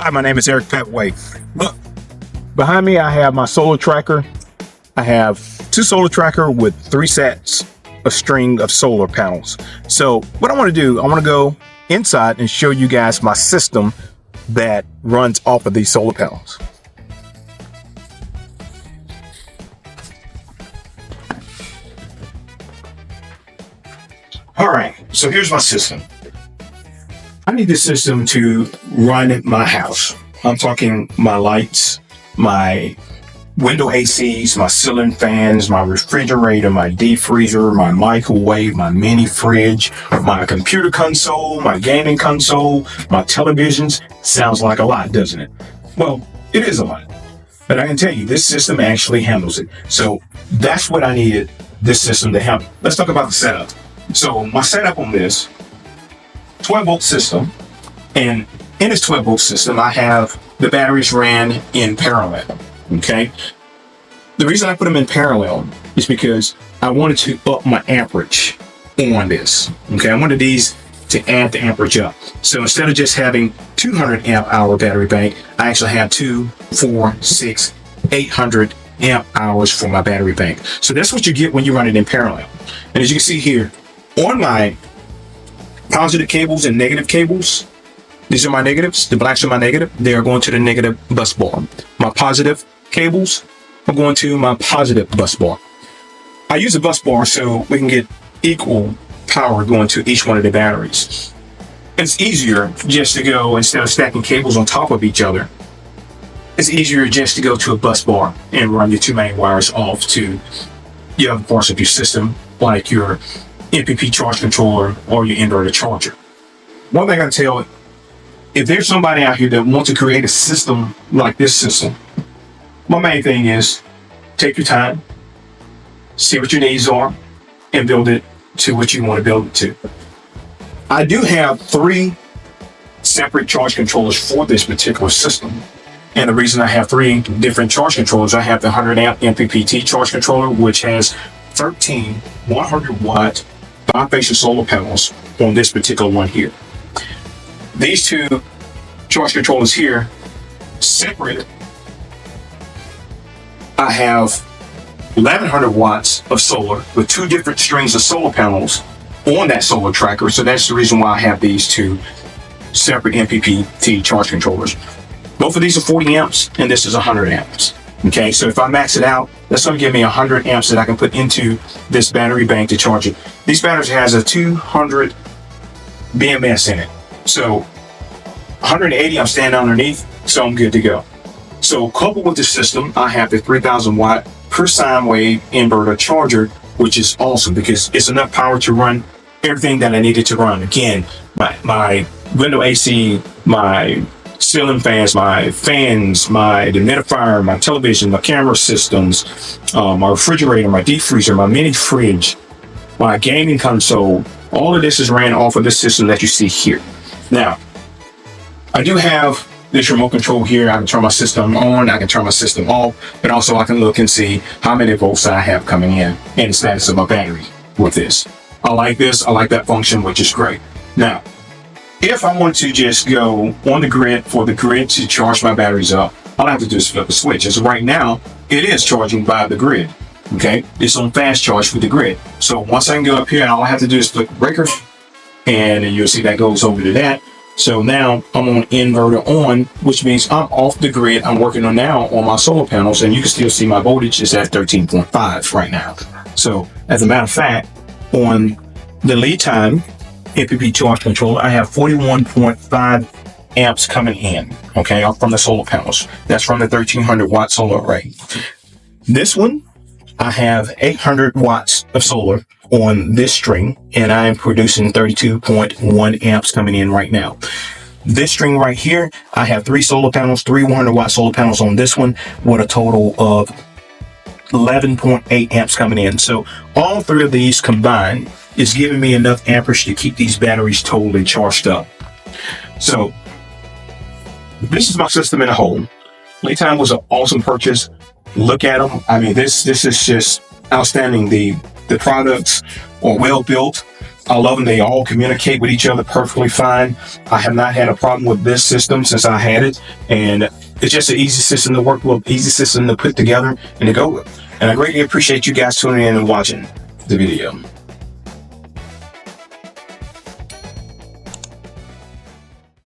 Hi, my name is Eric Petway. Look, behind me I have my solar tracker. I have two solar tracker with 3 sets of string of solar panels. So what I want to do, I want to go inside and show you guys my system that runs off of these solar panels. All right, so here's my system. I need this system to run my house. I'm talking my lights, my window ACs, my ceiling fans, my refrigerator, my deep freezer, my microwave, my mini fridge, my computer console, my gaming console, my televisions. Sounds like a lot, doesn't it? Well, it is a lot. But I can tell you, this system actually handles it. So that's what I needed this system to handle. Let's talk about the setup. So my setup on this 12-volt system, and in this 12-volt system, I have the batteries ran in parallel, okay? The reason I put them in parallel is because I wanted to up my amperage on this, okay? I wanted these to add the amperage up. So instead of just having 200 amp hour battery bank, I actually have 2, 4, 6, 800 amp hours for my battery bank. So that's what you get when you run it in parallel. And as you can see here, on my positive cables and negative cables, these are my negatives, the blacks are my negative, they are going to the negative bus bar. My positive cables are going to my positive bus bar. I use a bus bar so we can get equal power going to each one of the batteries. It's easier just to go, instead of stacking cables on top of each other, it's easier just to go to a bus bar and run your 2 main wires off to the other parts of your system, like your MPPT charge controller or your inverter charger. One thing I tell, if there's somebody out here that wants to create a system like this system, my main thing is take your time, see what your needs are, and build it to what you want to build it to. I do have 3 separate charge controllers for this particular system. And the reason I have 3 different charge controllers, I have the 100 amp MPPT charge controller, which has 13 100 watt bifacial solar panels on this particular one here. These 2 charge controllers here, separate, I have 1100 watts of solar with 2 different strings of solar panels on that solar tracker. So that's the reason why I have these 2 separate MPPT charge controllers. Both of these are 40 amps and this is 100 amps. Okay, so if I max it out, that's going to give me 100 amps that I can put into this battery bank to charge it. These batteries has a 200 BMS in it. So 180 I'm standing underneath, so I'm good to go. So coupled with this system, I have the 3000 watt per sine wave inverter charger, which is awesome because it's enough power to run everything that I needed to run. Again, my window AC, my ceiling fans, my fans, my dehumidifier, my television, my camera systems, my refrigerator, my deep freezer, my mini fridge, my gaming console. All of this is ran off of this system that you see here. Now, I do have this remote control here. I can turn my system on, I can turn my system off, but also I can look and see how many volts I have coming in and the status of my battery with this. I like this, I like that function, which is great. Now, if I want to just go on the grid for the grid to charge my batteries up, all I have to do is flip a switch. As of right now, it is charging by the grid. Okay, it's on fast charge with the grid. So once I can go up here, all I have to do is click the breaker, and you'll see that goes over to that. So now I'm on inverter on, which means I'm off the grid. I'm working on now on my solar panels, and you can still see my voltage is at 13.5 right now. So as a matter of fact, on the LiTime MPPT charge controller, I have 41.5 amps coming in, okay, from the solar panels. That's from the 1300 watt solar array. This one, I have 800 watts of solar on this string, and I am producing 32.1 amps coming in right now. This string right here, I have 3 solar panels, 3 100 watt solar panels on this one, with a total of 11.8 amps coming in. So all 3 of these combined is giving me enough amperage to keep these batteries totally charged up. So this is my system in a whole. LiTime was an awesome purchase. Look at them. I mean, this is just outstanding. The products are well built. I love them. They all communicate with each other perfectly fine. I have not had a problem with this system since I had it, and it's just an easy system to work with, easy system to put together and to go with. And I greatly appreciate you guys tuning in and watching the video.